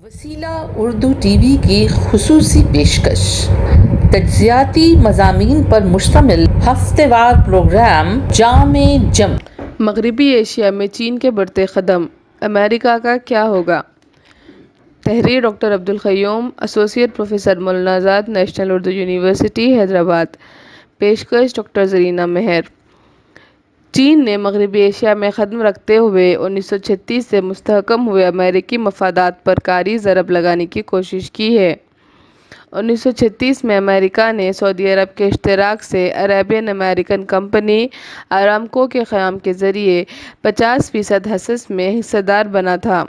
وسیلہ Urdu T V کی خصوصی پیشکش، تجزیاتی مضامین پر مشتمل ہفتہ وار پروگرام جام جم۔ مغربی ایشیا میں چین کے بڑھتے قدم، امریکہ کا کیا ہوگا؟ تحریر ڈاکٹر عبدالقیوم، ایسوسی at professor Maulana Azad, national Urdu university Hyderabad. پیشکش ڈاکٹر زرینہ مہر۔ چین نے مغربی ایشیا میں قدم رکھتے ہوئے 1936 سے مستحکم ہوئے امریکی مفادات پر کاری ضرب لگانے کی کوشش کی ہے۔ 1936 میں امریکہ نے سعودی عرب کے اشتراک سے عربین امریکن کمپنی ارامکو کے قیام کے ذریعے 50% حصص میں حصہ دار بنا تھا۔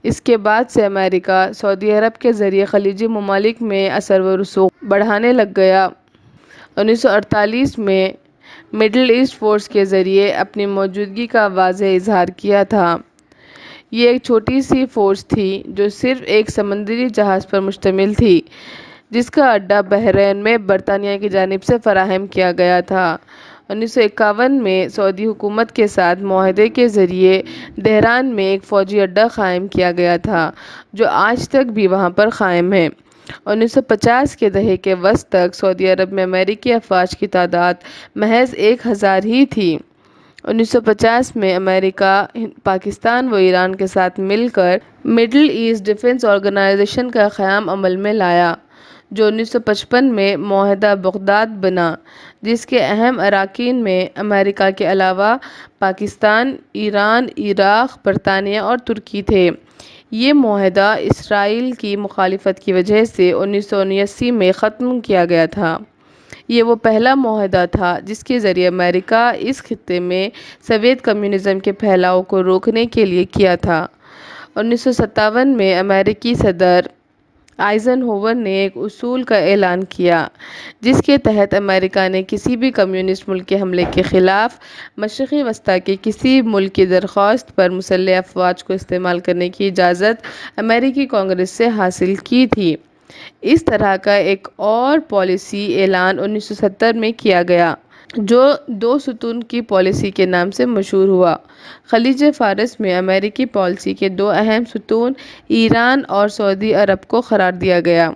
اس کے بعد سے امریکہ سعودی عرب کے ذریعے خلیجی ممالک میں اثر و رسوخ بڑھانے لگ گیا۔ 1948 میں مڈل ایسٹ فورس کے ذریعے اپنی موجودگی کا واضح اظہار کیا تھا۔ یہ ایک چھوٹی سی فورس تھی جو صرف ایک سمندری جہاز پر مشتمل تھی، جس کا اڈہ بحرین میں برطانیہ کی جانب سے فراہم کیا گیا تھا۔ 1951 میں سعودی حکومت کے ساتھ معاہدے کے ذریعے تہران میں ایک فوجی اڈہ قائم کیا گیا تھا جو آج تک بھی وہاں پر قائم ہے۔ 1950 کے دہے کے وسط تک سعودی عرب میں امریکی افواج کی تعداد محض 1000 ہی تھی۔ 1950 میں امریکہ پاکستان و ایران کے ساتھ مل کر مڈل ایسٹ ڈیفنس آرگنائزیشن کا قیام عمل میں لایا، جو 1955 میں معاہدہ بغداد بنا، جس کے اہم اراکین میں امریکہ کے علاوہ پاکستان، ایران، عراق، برطانیہ اور ترکی تھے۔ یہ معاہدہ اسرائیل کی مخالفت کی وجہ سے 1979 میں ختم کیا گیا تھا۔ یہ وہ پہلا معاہدہ تھا جس کے ذریعے امریکہ اس خطے میں سوویت کمیونزم کے پھیلاؤ کو روکنے کے لیے کیا تھا۔ 1957 میں امریکی صدر آئزن ہوور نے ایک اصول کا اعلان کیا، جس کے تحت امریکہ نے کسی بھی کمیونسٹ ملک کے حملے کے خلاف مشرقی وسطی کے کسی ملک کی درخواست پر مسلح افواج کو استعمال کرنے کی اجازت امریکی کانگریس سے حاصل کی تھی۔ اس طرح کا ایک اور پالیسی اعلان 1970 میں کیا گیا، جو دو ستون کی پالیسی کے نام سے مشہور ہوا۔ خلیج فارس میں امریکی پالیسی کے دو اہم ستون ایران اور سعودی عرب کو قرار دیا گیا۔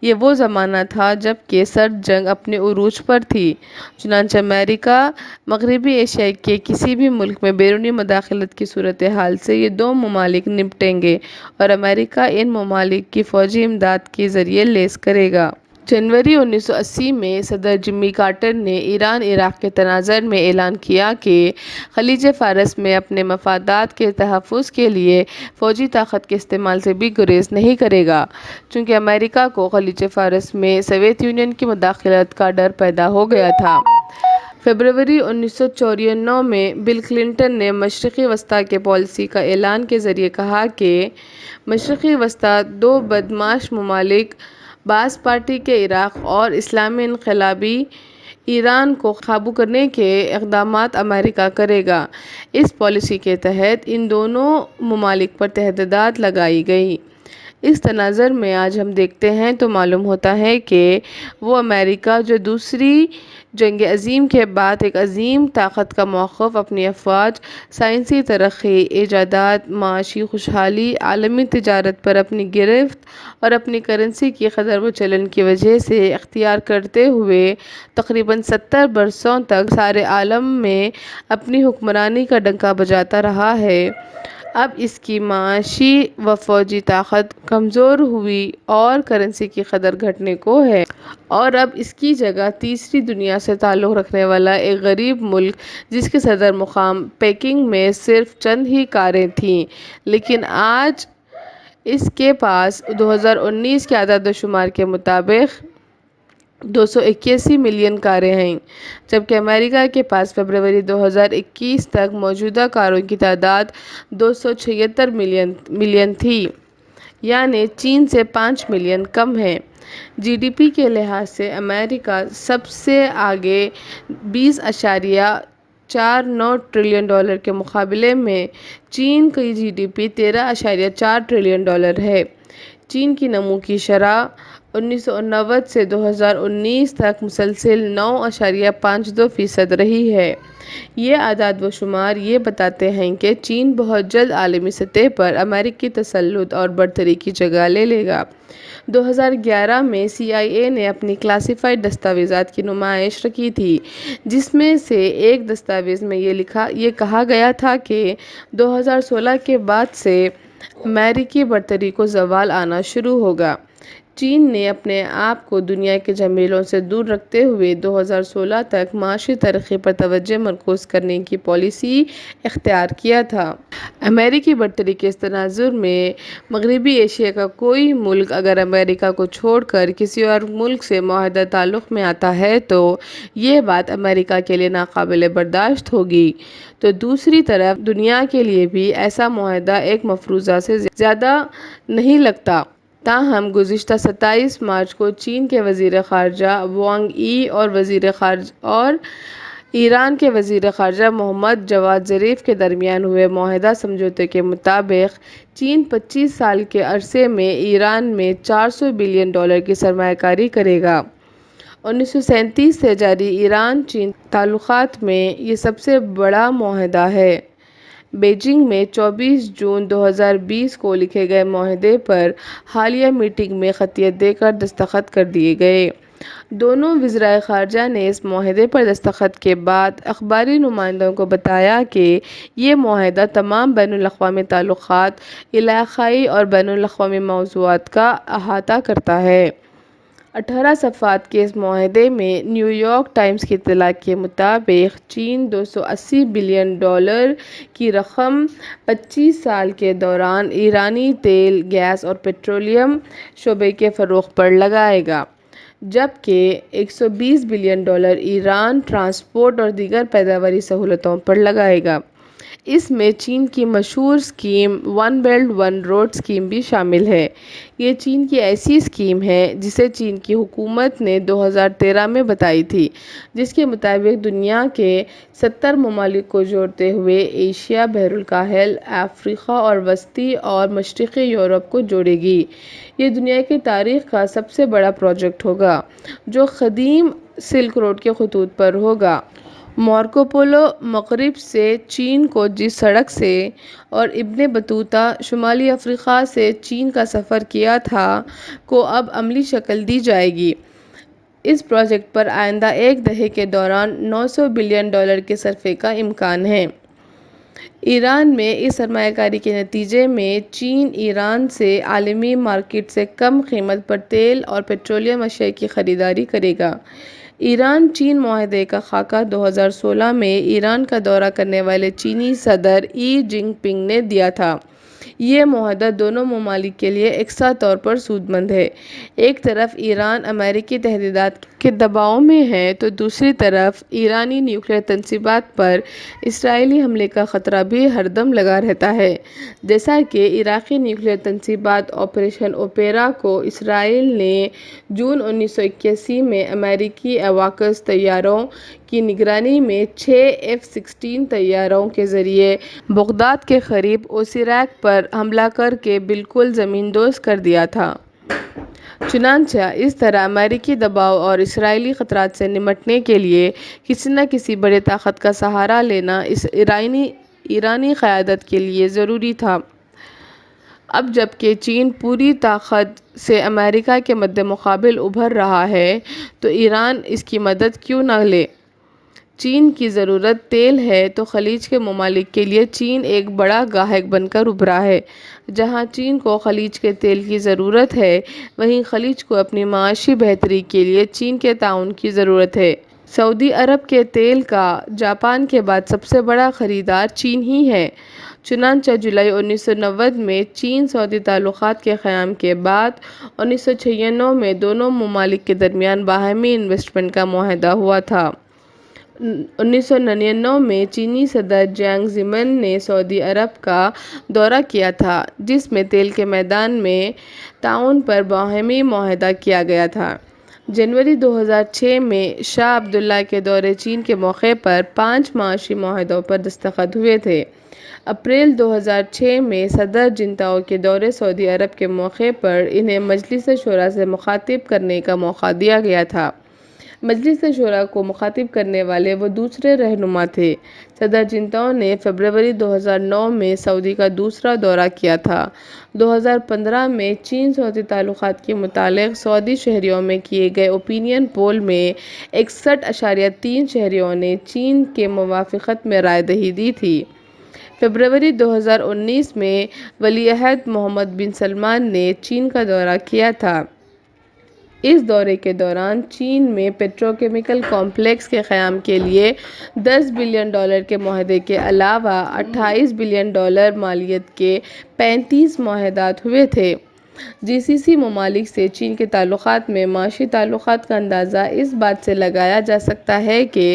یہ وہ زمانہ تھا جب کہ سرد جنگ اپنے عروج پر تھی، چنانچہ امریکہ مغربی ایشیا کے کسی بھی ملک میں بیرونی مداخلت کی صورتحال سے یہ دو ممالک نمٹیں گے اور امریکہ ان ممالک کی فوجی امداد کے ذریعے لیس کرے گا۔ جنوری 1980 میں صدر جمی کارٹر نے ایران عراق کے تناظر میں اعلان کیا کہ خلیج فارس میں اپنے مفادات کے تحفظ کے لیے فوجی طاقت کے استعمال سے بھی گریز نہیں کرے گا، چونکہ امریکہ کو خلیج فارس میں سوویت یونین کی مداخلت کا ڈر پیدا ہو گیا تھا۔ فروری 1994 میں بل کلنٹن نے مشرقی وسطی کے پالیسی کا اعلان کے ذریعے کہا کہ مشرقی وسطی دو بدمعاش ممالک باث پارٹی کے عراق اور اسلامی انقلابی ایران کو قابو کرنے کے اقدامات امریکہ کرے گا۔ اس پالیسی کے تحت ان دونوں ممالک پر تحدیدات لگائی گئیں۔ اس تناظر میں آج ہم دیکھتے ہیں تو معلوم ہوتا ہے کہ وہ امریکہ جو دوسری جنگ عظیم کے بعد ایک عظیم طاقت کا موقف اپنی افواج، سائنسی ترقی، ایجادات، معاشی خوشحالی، عالمی تجارت پر اپنی گرفت اور اپنی کرنسی کی قدر و چلن کی وجہ سے اختیار کرتے ہوئے تقریباً 70 برسوں تک سارے عالم میں اپنی حکمرانی کا ڈنکا بجاتا رہا ہے، اب اس کی معاشی و فوجی طاقت کمزور ہوئی اور کرنسی کی قدر گھٹنے کو ہے، اور اب اس کی جگہ تیسری دنیا سے تعلق رکھنے والا ایک غریب ملک، جس کے صدر مقام پیکنگ میں صرف چند ہی کاریں تھیں، لیکن آج اس کے پاس 2019 کے اعداد و شمار کے مطابق 281 ملین کاریں ہیں، جبکہ امریکہ کے پاس فروری 2021 تک موجودہ کاروں کی تعداد 276 ملین تھی، یعنی چین سے 5 ملین کم ہے۔ جی ڈی پی کے لحاظ سے امریکہ سب سے آگے 20.49 ٹریلین ڈالر کے مقابلے میں چین کی G D P 13.4 trillion dollar ہے۔ چین کی نمو کی شرح 1990 سے 2019 تک مسلسل 9.52% رہی ہے۔ یہ اعداد و شمار یہ بتاتے ہیں کہ چین بہت جلد عالمی سطح پر امریکی تسلط اور برتری کی جگہ لے لے گا۔ 2011 میں CIA نے اپنی کلاسیفائیڈ دستاویزات کی نمائش کی تھی، جس میں سے ایک دستاویز میں یہ کہا گیا تھا کہ 2016 کے بعد سے امریکی برتری کو زوال آنا شروع ہوگا۔ چین نے اپنے آپ کو دنیا کے جھمیلوں سے دور رکھتے ہوئے 2016 تک معاشی ترقی پر توجہ مرکوز کرنے کی پالیسی اختیار کیا تھا۔ امریکی برتری کے اس تناظر میں مغربی ایشیا کا کوئی ملک اگر امریکہ کو چھوڑ کر کسی اور ملک سے معاہدہ تعلق میں آتا ہے تو یہ بات امریکہ کے لیے ناقابل برداشت ہوگی، تو دوسری طرف دنیا کے لیے بھی ایسا معاہدہ ایک مفروضہ سے زیادہ نہیں لگتا۔ تاہم گزشتہ 27 مارچ کو چین کے وزیر خارجہ وانگ ای اور ایران کے وزیر خارجہ محمد جواد ظریف کے درمیان ہوئے معاہدہ سمجھوتے کے مطابق چین 25 سال کے عرصے میں ایران میں $400 بلین کی سرمایہ کاری کرے گا۔ 1937 سے جاری ایران چین تعلقات میں یہ سب سے بڑا معاہدہ ہے۔ بیجنگ میں 24 جون 2020 کو لکھے گئے معاہدے پر حالیہ میٹنگ میں خطیت دے کر دستخط کر دیے گئے۔ دونوں وزرائے خارجہ نے اس معاہدے پر دستخط کے بعد اخباری نمائندوں کو بتایا کہ یہ معاہدہ تمام بین الاقوامی تعلقات، علاقائی اور بین الاقوامی موضوعات کا احاطہ کرتا ہے۔ 18 صفحات کے اس معاہدے میں نیو یارک ٹائمز کی اطلاع کے مطابق چین $280 بلین کی رقم 25 سال کے دوران ایرانی تیل، گیس اور پیٹرولیم شعبے کے فروغ پر لگائے گا، جبکہ $120 بلین ایران ٹرانسپورٹ اور دیگر پیداواری سہولتوں پر لگائے گا۔ اس میں چین کی مشہور scheme one belt one road scheme بھی شامل ہے۔ یہ چین کی ایسی اسکیم ہے جسے چین کی حکومت نے 2013 میں بتائی تھی، جس کے مطابق دنیا کے 70 ممالک کو جوڑتے ہوئے ایشیا، بحر الکاہل، افریقہ اور وسطی اور مشرقی یورپ کو جوڑے گی۔ یہ دنیا کی تاریخ کا سب سے بڑا پروجیکٹ ہوگا، جو قدیم سلک روڈ کے خطوط پر ہوگا۔ مارکو پولو مغرب سے چین کو جس سڑک سے اور ابن بطوطہ شمالی افریقہ سے چین کا سفر کیا تھا کو اب عملی شکل دی جائے گی۔ اس پروجیکٹ پر آئندہ ایک دہائی کے دوران $900 بلین کے صرفے کا امکان ہے۔ ایران میں اس سرمایہ کاری کے نتیجے میں چین ایران سے عالمی مارکیٹ سے کم قیمت پر تیل اور پیٹرولیم اشیاء کی خریداری کرے گا۔ ایران چین معاہدے کا خاکہ 2016 میں ایران کا دورہ کرنے والے چینی صدر ژی جن پنگ نے دیا تھا۔ یہ معاہدہ دونوں ممالک کے لیے یکساں طور پر سود مند ہے۔ ایک طرف ایران امریکی تحدیدات کے دباؤ میں ہے تو دوسری طرف ایرانی نیوکلیئر تنصیبات پر اسرائیلی حملے کا خطرہ بھی ہردم لگا رہتا ہے، جیسا کہ عراقی نیوکلیئر تنصیبات آپریشن اوپیرا کو اسرائیل نے جون 1981 میں امریکی ایواکس طیاروں کی نگرانی میں 6 F-16 طیاروں کے ذریعے بغداد کے قریب اوسیریک پر حملہ کر کے بالکل زمین دوز کر دیا تھا۔ چنانچہ اس طرح امریکی دباؤ اور اسرائیلی خطرات سے نمٹنے کے لیے کسی نہ کسی بڑی طاقت کا سہارا لینا اس ایرانی قیادت کے لیے ضروری تھا۔ اب جبکہ چین پوری طاقت سے امریکہ کے مدمقابل ابھر رہا ہے تو ایران اس کی مدد کیوں نہ لے؟ چین کی ضرورت تیل ہے تو خلیج کے ممالک کے لیے چین ایک بڑا گاہک بن کر ابھرا ہے۔ جہاں چین کو خلیج کے تیل کی ضرورت ہے، وہیں خلیج کو اپنی معاشی بہتری کے لیے چین کے تعاون کی ضرورت ہے۔ سعودی عرب کے تیل کا جاپان کے بعد سب سے بڑا خریدار چین ہی ہے۔ چنانچہ جولائی 1990 میں چین سعودی تعلقات کے قیام کے بعد 1996 میں دونوں ممالک کے درمیان باہمی انویسٹمنٹ کا معاہدہ ہوا تھا۔ 1999 میں چینی صدر جیانگ زیمن نے سعودی عرب کا دورہ کیا تھا، جس میں تیل کے میدان میں تعاون پر باہمی معاہدہ کیا گیا تھا۔ جنوری 2006 میں شاہ عبداللہ کے دورہ چین کے موقع پر 5 معاشی معاہدوں پر دستخط ہوئے تھے۔ اپریل 2006 میں صدر جنتاؤ کے دورے سعودی عرب کے موقع پر انہیں مجلس شورا سے مخاطب کرنے کا موقع دیا گیا تھا۔ مجلس شورا کو مخاطب کرنے والے وہ دوسرے رہنما تھے۔ صدر جنتاؤ نے فروری 2009 میں سعودی کا دوسرا دورہ کیا تھا۔ 2015 میں چین سعودی تعلقات کے متعلق سعودی شہریوں میں کیے گئے اوپینین پول میں 61.3% شہریوں نے چین کے موافقت میں رائے دہی دی تھی۔ فروری 2019 میں ولی عہد محمد بن سلمان نے چین کا دورہ کیا تھا۔ اس دورے کے دوران چین میں پیٹروکیمیکل کمپلیکس کے قیام کے لیے $10 بلین کے معاہدے کے علاوہ $28 بلین مالیت کے 35 معاہدات ہوئے تھے۔ جی سی سی ممالک سے چین کے تعلقات میں معاشی تعلقات کا اندازہ اس بات سے لگایا جا سکتا ہے کہ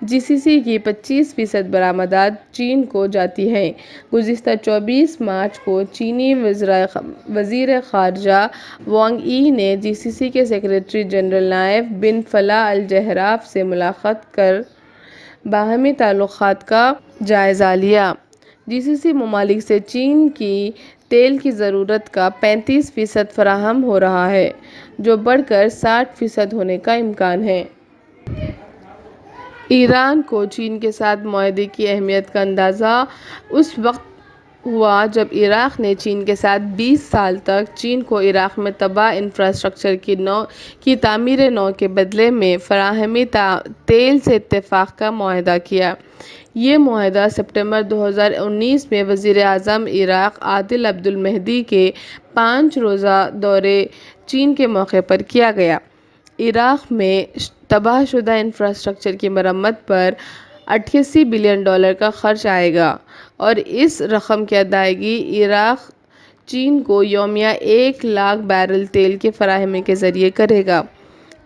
جی سی سی کی 25% برآمدات چین کو جاتی ہیں۔ گزشتہ 24 مارچ کو چینی وزیر خارجہ وانگ ای نے جی سی سی کے سیکریٹری جنرل نائف بن فلا الجحراف سے ملاقات کر باہمی تعلقات کا جائزہ لیا۔ جی سی سی ممالک سے چین کی تیل کی ضرورت کا 35% فراہم ہو رہا ہے، جو بڑھ کر 60% ہونے کا امکان ہے۔ ایران کو چین کے ساتھ معاہدے کی اہمیت کا اندازہ اس وقت ہوا جب عراق نے چین کے ساتھ 20 سال تک چین کو عراق میں تباہ انفراسٹرکچر کی تعمیر نو کے بدلے میں فراہمی تیل سے اتفاق کا معاہدہ کیا۔ یہ معاہدہ ستمبر 2019 میں وزیر اعظم عراق عادل عبد المہدی کے 5 روزہ دورے چین کے موقع پر کیا گیا۔ عراق میں تباہ شدہ انفراسٹرکچر کی مرمت پر $88 بلین کا خرچ آئے گا اور اس رقم کی ادائیگی عراق چین کو یومیہ 1 لاکھ بیرل تیل کی فراہمی کے ذریعے کرے گا۔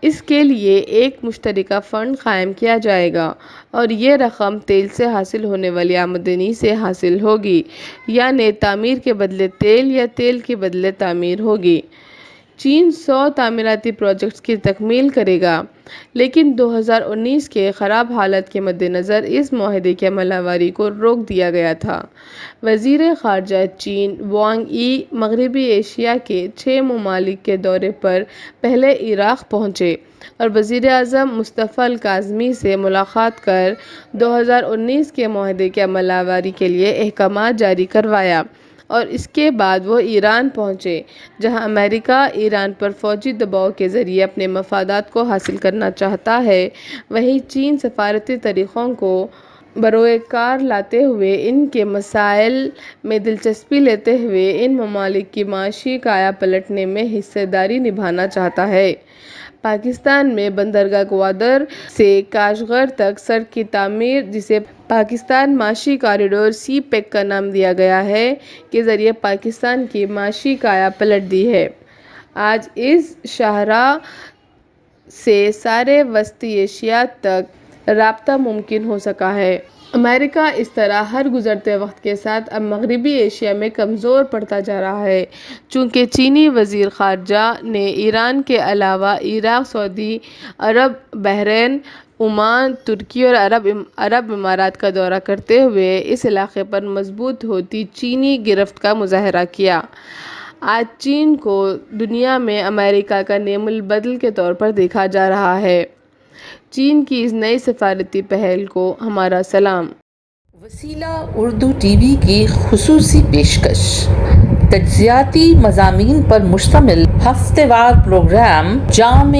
اس کے لیے ایک مشترکہ فنڈ قائم کیا جائے گا اور یہ رقم تیل سے حاصل ہونے والی آمدنی سے حاصل ہوگی، یعنی تعمیر کے بدلے تیل یا تیل کے بدلے تعمیر ہوگی۔ چین 100 تعمیراتی پروجیکٹس کی تکمیل کرے گا، لیکن 2019 کے خراب حالات کے مد نظر اس معاہدے کی عمل آوری کو روک دیا گیا تھا۔ وزیر خارجہ چین وانگ ای مغربی ایشیا کے 6 ممالک کے دورے پر پہلے عراق پہنچے اور وزیر اعظم مصطفیٰ الکاظمی سے ملاقات کر 2019 کے معاہدے کی عمل آوری کے لیے احکامات جاری کروایا اور اس کے بعد وہ ایران پہنچے، جہاں امریکہ ایران پر فوجی دباؤ کے ذریعے اپنے مفادات کو حاصل کرنا چاہتا ہے۔ وہیں چین سفارتی طریقوں کو بروئے کار لاتے ہوئے ان کے مسائل میں دلچسپی لیتے ہوئے ان ممالک کی معاشی کایا پلٹنے میں حصہ داری نبھانا چاہتا ہے۔ پاکستان میں بندرگاہ گوادر سے کاشغر تک سڑک کی تعمیر، جسے پاکستان معاشی کاریڈور سی پیک کا نام دیا گیا ہے، کے ذریعے پاکستان کی معاشی کایا پلٹ دی ہے۔ آج اس شاہراہ سے سارے وسطی ایشیا تک رابطہ ممکن ہو سکا ہے۔ امریکہ اس طرح ہر گزرتے وقت کے ساتھ اب مغربی ایشیا میں کمزور پڑتا جا رہا ہے، چونکہ چینی وزیر خارجہ نے ایران کے علاوہ عراق، سعودی عرب، بحرین، عمان، ترکی اور عرب امارات کا دورہ کرتے ہوئے اس علاقے پر مضبوط ہوتی چینی گرفت کا مظاہرہ کیا۔ آج چین کو دنیا میں امریکہ کا نعم البدل کے طور پر دیکھا جا رہا ہے۔ چین کی اس نئی سفارتی پہل کو ہمارا سلام۔ وسیلہ اردو ٹی وی کی خصوصی پیشکش: تجزیاتی مضامین پر مشتمل ہفتہ وار پروگرام جام